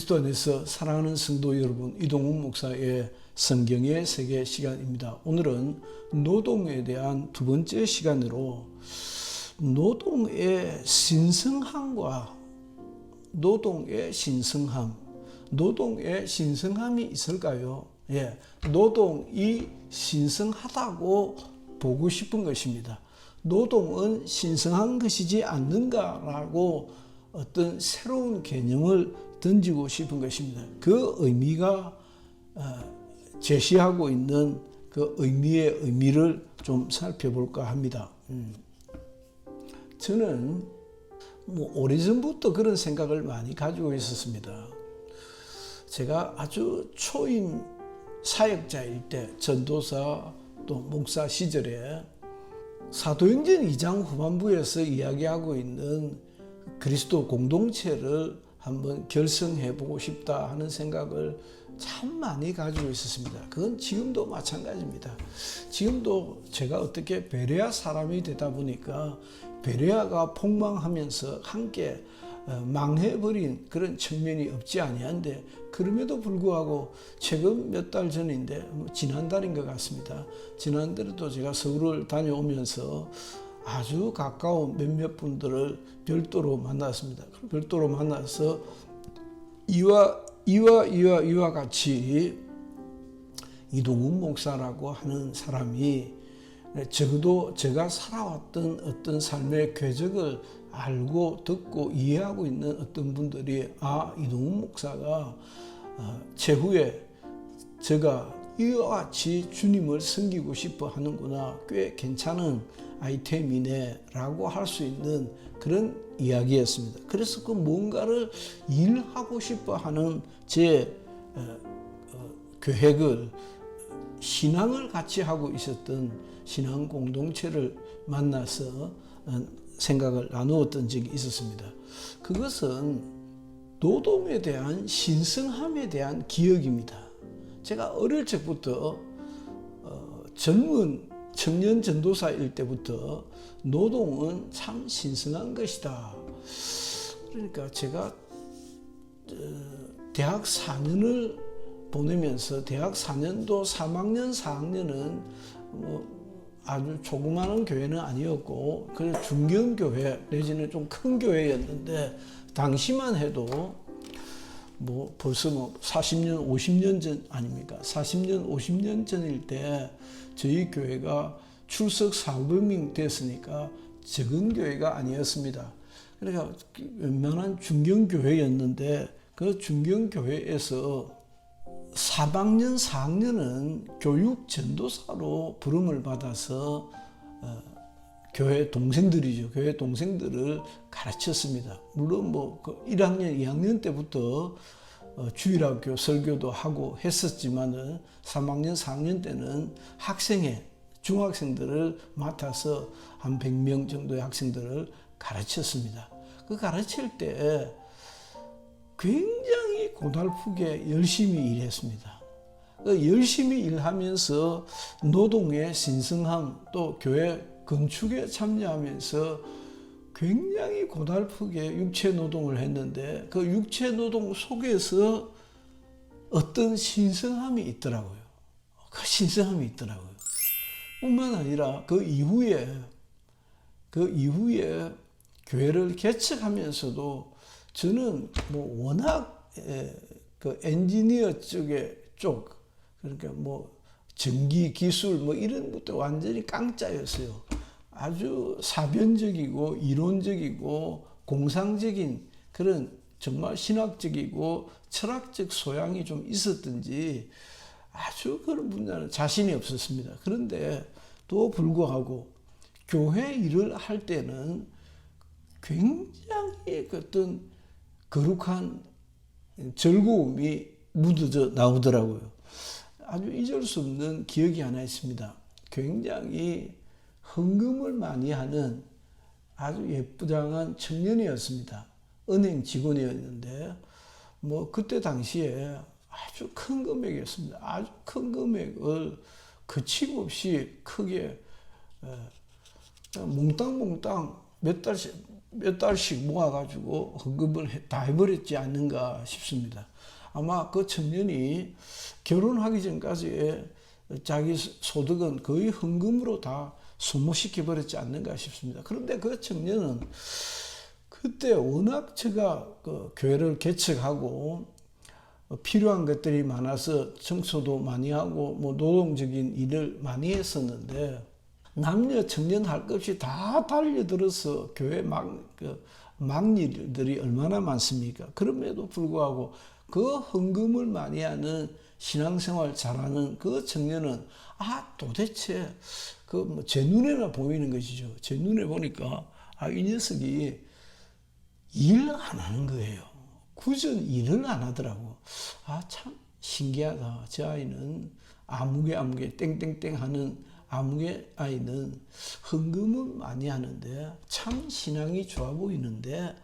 그리스도 안에서 사랑하는 성도 여러분, 이동훈 목사의 성경의 세계 시간입니다. 오늘은 노동에 대한 두 번째 시간으로 노동의 신성함과 노동의 신성함이 있을까요? 노동이 신성하다고 보고 싶은 것입니다. 노동은 신성한 것이지 않는가라고 어떤 새로운 개념을 던지고 싶은 것입니다. 그 의미가 제시하고 있는 그 의미를 좀 살펴볼까 합니다. 저는 오래전부터 그런 생각을 많이 가지고 있었습니다. 제가 아주 초임 사역자일 때, 전도사 또 목사 시절에 사도행전 2장 후반부에서 이야기하고 있는 그리스도 공동체를 한번 결성해 보고 싶다 하는 생각을 참 많이 가지고 있었습니다. 그건 지금도 마찬가지입니다. 지금도 제가 어떻게 베레아 사람이 되다 보니까 베레아가 폭망하면서 함께 망해버린 그런 측면이 없지 아니한데, 그럼에도 불구하고 최근 몇 달 전인데 지난달인 것 같습니다. 지난달에도 제가 서울을 다녀오면서 아주 가까운 몇몇 분들을 별도로 만났습니다. 별도로 만나서 이와 같이 이동훈 목사라고 하는 사람이 적어도 제가 살아왔던 어떤 삶의 궤적을 알고 듣고 이해하고 있는 어떤 분들이 이동훈 목사가 최후에 제가 이와 같이 주님을 섬기고 싶어 하는구나, 꽤 괜찮은 아이템이네 라고 할 수 있는 그런 이야기였습니다. 그래서 그 뭔가를 일하고 싶어 하는 제 계획을, 신앙을 같이 하고 있었던 신앙 공동체를 만나서 생각을 나누었던 적이 있었습니다. 그것은 노동에 대한 신성함에 대한 기억입니다. 제가 어릴 적부터 젊은 청년 전도사일 때부터 노동은 참 신성한 것이다. 그러니까 제가 대학 4년을 보내면서 대학 4년도 3학년, 4학년은 아주 조그마한 교회는 아니었고, 그래서 중견교회 내지는 좀 큰 교회였는데, 당시만 해도 벌써 40년, 50년 전 아닙니까? 40년, 50년 전일 때 저희 교회가 출석 400명 됐으니까 적은 교회가 아니었습니다. 그러니까 웬만한 중견교회였는데, 그 중견교회에서 3학년, 4학년은 교육 전도사로 부름을 받아서 교회 동생들이죠. 교회 동생들을 가르쳤습니다. 물론 1학년, 2학년 때부터 주일학교 설교도 하고 했었지만은 3학년, 4학년 때는 중학생들을 맡아서 한 100명 정도의 학생들을 가르쳤습니다. 그 가르칠 때 굉장히 고달프게 열심히 일했습니다. 열심히 일하면서 노동의 신성함, 또 교회 건축에 참여하면서 굉장히 고달프게 육체 노동을 했는데, 그 육체 노동 속에서 어떤 신성함이 있더라고요. 그 신성함이 있더라고요. 뿐만 아니라 그 이후에 교회를 개척하면서도 저는 워낙 그 엔지니어 쪽, 그러니까 전기 기술 이런 것도 완전히 깡짜였어요. 아주 사변적이고 이론적이고 공상적인 그런 정말 신학적이고 철학적 소양이 좀 있었든지 아주 그런 분야는 자신이 없었습니다. 그런데 또 불구하고 교회 일을 할 때는 굉장히 어떤 거룩한 즐거움이 묻어져 나오더라고요. 아주 잊을 수 없는 기억이 하나 있습니다. 굉장히 헌금을 많이 하는 아주 예쁘장한 청년이었습니다. 은행 직원이었는데 그때 당시에 아주 큰 금액이었습니다. 아주 큰 금액을 거침없이 크게 몽땅 몇 달씩 모아가지고 헌금을 다 해버렸지 않는가 싶습니다. 아마 그 청년이 결혼하기 전까지 자기 소득은 거의 헌금으로 다 소모시켜 버렸지 않는가 싶습니다. 그런데 그 청년은 그때 워낙 제가 그 교회를 개척하고 필요한 것들이 많아서 청소도 많이 하고 뭐 노동적인 일을 많이 했었는데, 남녀 청년 할 것 없이 다 달려들어서 교회 막 일들이 얼마나 많습니까? 그럼에도 불구하고 그 헌금을 많이 하는, 신앙생활 잘하는 그 청년은 도대체 그 제 눈에나 보이는 것이죠. 제 눈에 보니까 이 녀석이 일 안 하는 거예요. 굳은 일을 안 하더라고. 참 신기하다. 저 아이는 아무개 땡땡땡 하는 아무개 아이는 헌금은 많이 하는데 참 신앙이 좋아 보이는데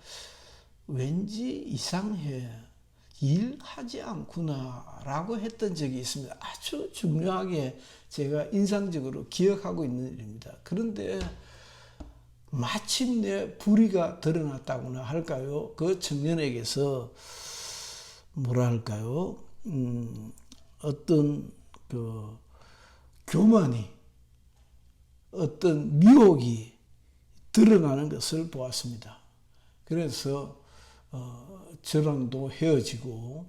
왠지 이상해. 일하지 않구나 라고 했던 적이 있습니다. 아주 중요하게 제가 인상적으로 기억하고 있는 일입니다. 그런데 마침내 불의가 드러났다고나 할까요? 그 청년에게서 뭐라 할까요? 어떤 그 교만이, 어떤 미혹이 드러나는 것을 보았습니다. 그래서 저랑도 헤어지고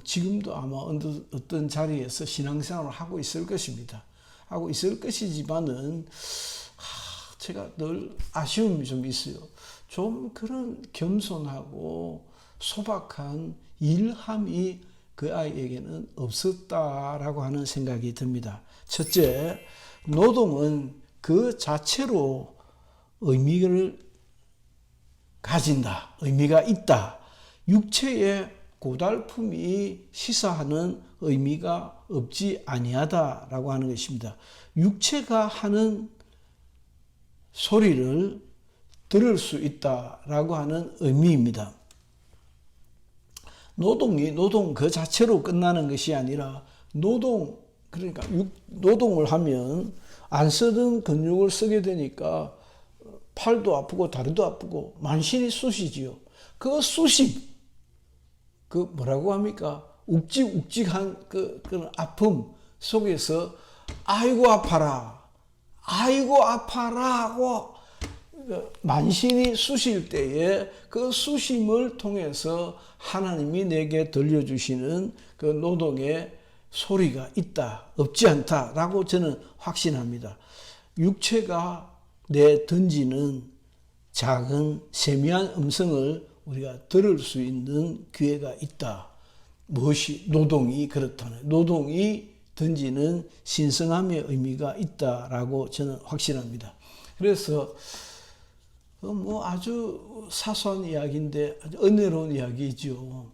지금도 아마 어떤 자리에서 신앙생활을 하고 있을 것입니다. 하고 있을 것이지만은 제가 늘 아쉬움이 좀 있어요. 좀 그런 겸손하고 소박한 일함이 그 아이에게는 없었다라고 하는 생각이 듭니다. 첫째, 노동은 그 자체로 의미를 가진다. 의미가 있다. 육체의 고달픔이 시사하는 의미가 없지 아니하다라고 하는 것입니다. 육체가 하는 소리를 들을 수 있다라고 하는 의미입니다. 노동 그 자체로 끝나는 것이 아니라 그러니까 노동을 하면 안 쓰던 근육을 쓰게 되니까 팔도 아프고 다리도 아프고 만신이 쑤시지요. 그 쑤심, 그 뭐라고 합니까? 욱직욱직한 그런 아픔 속에서 아이고 아파라 하고 만신이 쑤실 때에 그 쑤심을 통해서 하나님이 내게 들려주시는 그 노동의 소리가 있다, 없지 않다라고 저는 확신합니다. 육체가 내 던지는 작은 세미한 음성을 우리가 들을 수 있는 기회가 있다. 무엇이? 노동이 그렇다네. 노동이 던지는 신성함의 의미가 있다라고 저는 확신합니다. 그래서 아주 사소한 이야기인데 아주 은혜로운 이야기죠.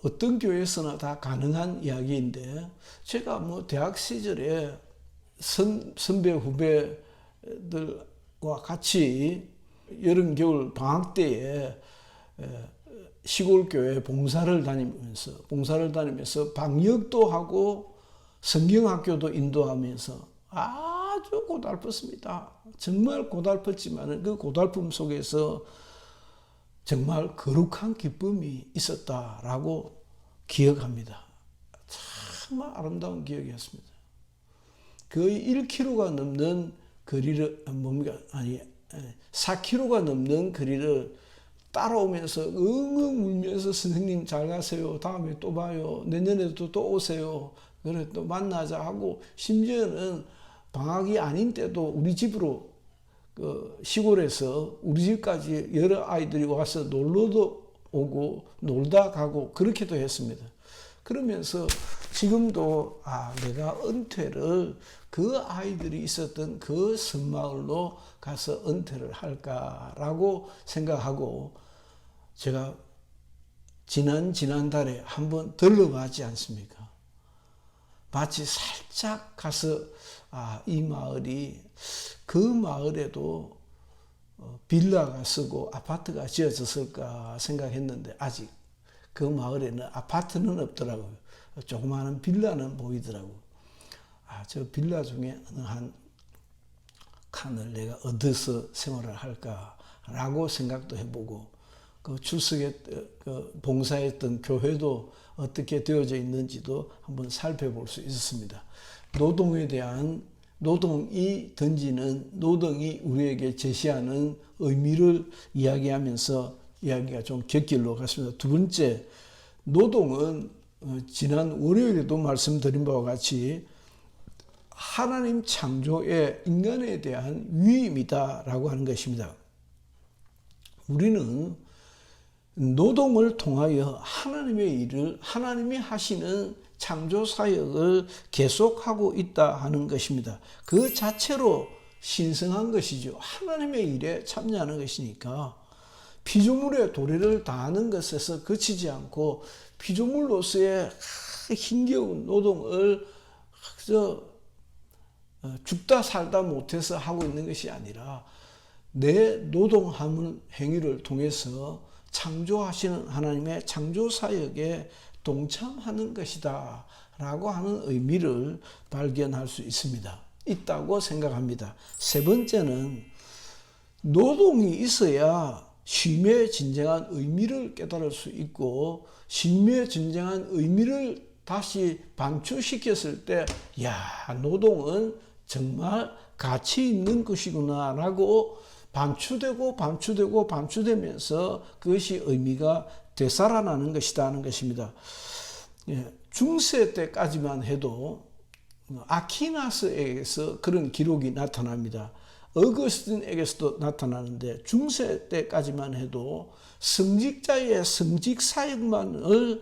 어떤 교회에서나 다 가능한 이야기인데, 제가 대학 시절에 선배 후배들과 같이 여름 겨울 방학 때에 시골 교회 봉사를 다니면서 방역도 하고 성경학교도 인도하면서 아주 고달팠습니다. 정말 고달팠지만 그 고달픔 속에서 정말 거룩한 기쁨이 있었다라고 기억합니다. 정말 아름다운 기억이었습니다. 거의 1km가 넘는 거리를 4km가 넘는 거리를 따라오면서 엉엉 울면서 선생님 잘 가세요. 다음에 또 봐요. 내년에도 또 오세요. 그래 또 만나자 하고, 심지어는 방학이 아닌 때도 우리 집으로 시골에서 우리 집까지 여러 아이들이 와서 놀러도 오고 놀다 가고 그렇게도 했습니다. 그러면서 지금도 내가 은퇴를 그 아이들이 있었던 그 섬마을로 가서 은퇴를 할까라고 생각하고, 제가 지난달에 한번 들러가지 않습니까? 마치 살짝 가서 이 마을이, 그 마을에도 빌라가 쓰고 아파트가 지어졌을까 생각했는데 아직 그 마을에는 아파트는 없더라고요. 조그마한 빌라는 보이더라고요. 저 빌라 중에 한 한을 내가 얻어서 생활을 할까라고 생각도 해보고, 그 봉사했던 교회도 어떻게 되어져 있는지도 한번 살펴볼 수 있었습니다. 노동에 대한, 노동이 우리에게 제시하는 의미를 이야기하면서 이야기가 좀 곁길로 갔습니다. 두 번째, 노동은 지난 월요일에도 말씀드린 바와 같이 하나님 창조의 인간에 대한 위임이다라고 하는 것입니다. 우리는 노동을 통하여 하나님의 일을, 하나님이 하시는 창조 사역을 계속하고 있다 하는 것입니다. 그 자체로 신성한 것이죠. 하나님의 일에 참여하는 것이니까 피조물의 도리를 다하는 것에서 그치지 않고 피조물로서의 힘겨운 노동을 죽다 살다 못해서 하고 있는 것이 아니라 내 노동하는 행위를 통해서 창조하시는 하나님의 창조 사역에 동참하는 것이다 라고 하는 의미를 발견할 수 있다고 생각합니다. 세 번째는 노동이 있어야 쉼의 진정한 의미를 깨달을 수 있고, 쉼의 진정한 의미를 다시 반추시켰을 때, 노동은 정말 가치 있는 것이구나 라고 반추되면서 그것이 의미가 되살아나는 것이다 하는 것입니다. 중세 때까지만 해도 아퀴나스에게서 그런 기록이 나타납니다. 어거스틴에게서도 나타나는데, 중세 때까지만 해도 성직자의 성직 사역만을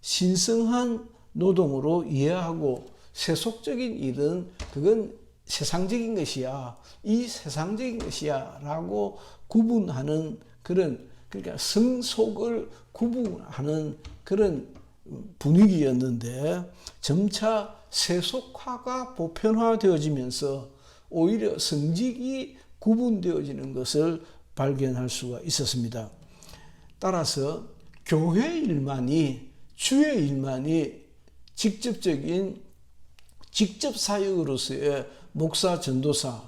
신성한 노동으로 이해하고, 세속적인 일은 그건 세상적인 것이야, 이 세상적인 것이야 라고 구분하는 그러니까 성속을 구분하는 그런 분위기였는데, 점차 세속화가 보편화되어지면서 오히려 성직이 구분되어지는 것을 발견할 수가 있었습니다. 따라서 교회 일만이, 주의 일만이 직접 사역으로서의 목사, 전도사의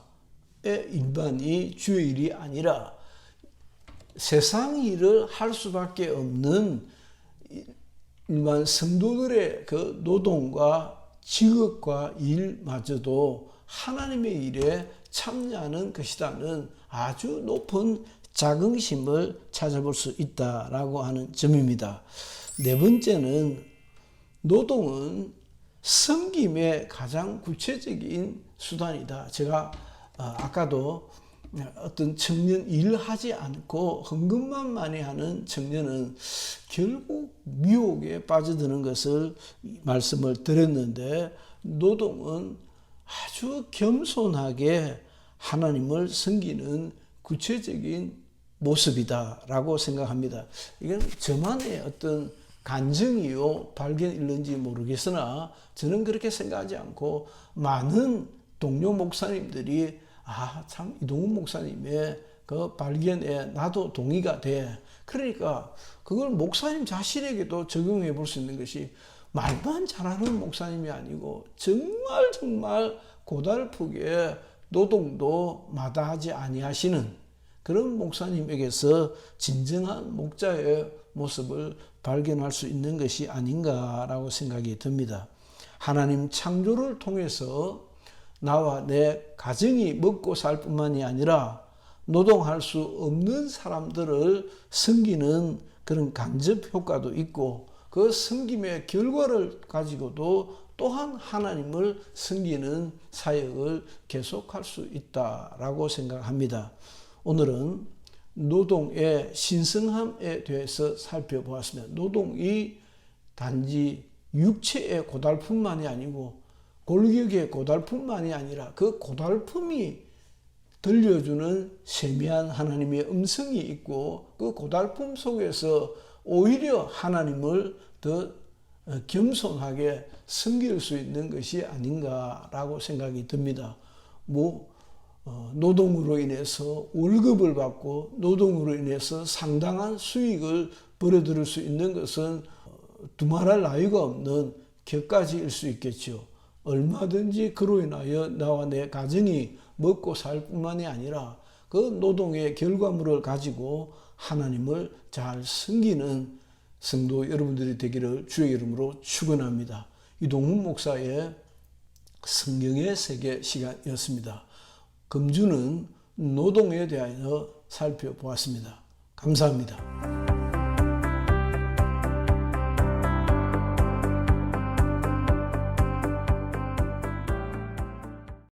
일반이 주의 일이 아니라 세상 일을 할 수밖에 없는 일반 성도들의 그 노동과 직업과 일마저도 하나님의 일에 참여하는 것이라는 아주 높은 자긍심을 찾아볼 수 있다라고 하는 점입니다. 네 번째는 노동은 섬김의 가장 구체적인 수단이다. 제가 아까도 어떤 청년 일하지 않고 헌금만 많이 하는 청년은 결국 미혹에 빠져드는 것을 말씀을 드렸는데, 노동은 아주 겸손하게 하나님을 섬기는 구체적인 모습이다라고 생각합니다. 이건 저만의 어떤 간증이요 발견일는지 모르겠으나 저는 그렇게 생각하지 않고 많은 동료 목사님들이 참 이동훈 목사님의 그 발견에 나도 동의가 돼. 그러니까 그걸 목사님 자신에게도 적용해 볼 수 있는 것이, 말만 잘하는 목사님이 아니고 정말 고달프게 노동도 마다하지 아니하시는 그런 목사님에게서 진정한 목자의 모습을 발견할 수 있는 것이 아닌가라고 생각이 듭니다. 하나님 창조를 통해서 나와 내 가정이 먹고 살 뿐만이 아니라 노동할 수 없는 사람들을 섬기는 그런 간접 효과도 있고, 그 섬김의 결과를 가지고도 또한 하나님을 섬기는 사역을 계속할 수 있다라고 생각합니다. 오늘은 노동의 신성함에 대해서 살펴보았습니다. 노동이 단지 육체의 고달픔만이 아니고 골격의 고달픔만이 아니라 그 고달픔이 들려주는 세미한 하나님의 음성이 있고, 그 고달픔 속에서 오히려 하나님을 더 겸손하게 섬길 수 있는 것이 아닌가라고 생각이 듭니다. 노동으로 인해서 월급을 받고 노동으로 인해서 상당한 수익을 벌어들일 수 있는 것은 두말할 나위가 없는 격가지일 수 있겠죠. 얼마든지 그로 인하여 나와 내 가정이 먹고 살 뿐만이 아니라 그 노동의 결과물을 가지고 하나님을 잘 섬기는 성도 여러분들이 되기를 주의 이름으로 축원합니다. 이동훈 목사의 성경의 세계 시간이었습니다. 금주는 노동에 대하여 살펴보았습니다. 감사합니다.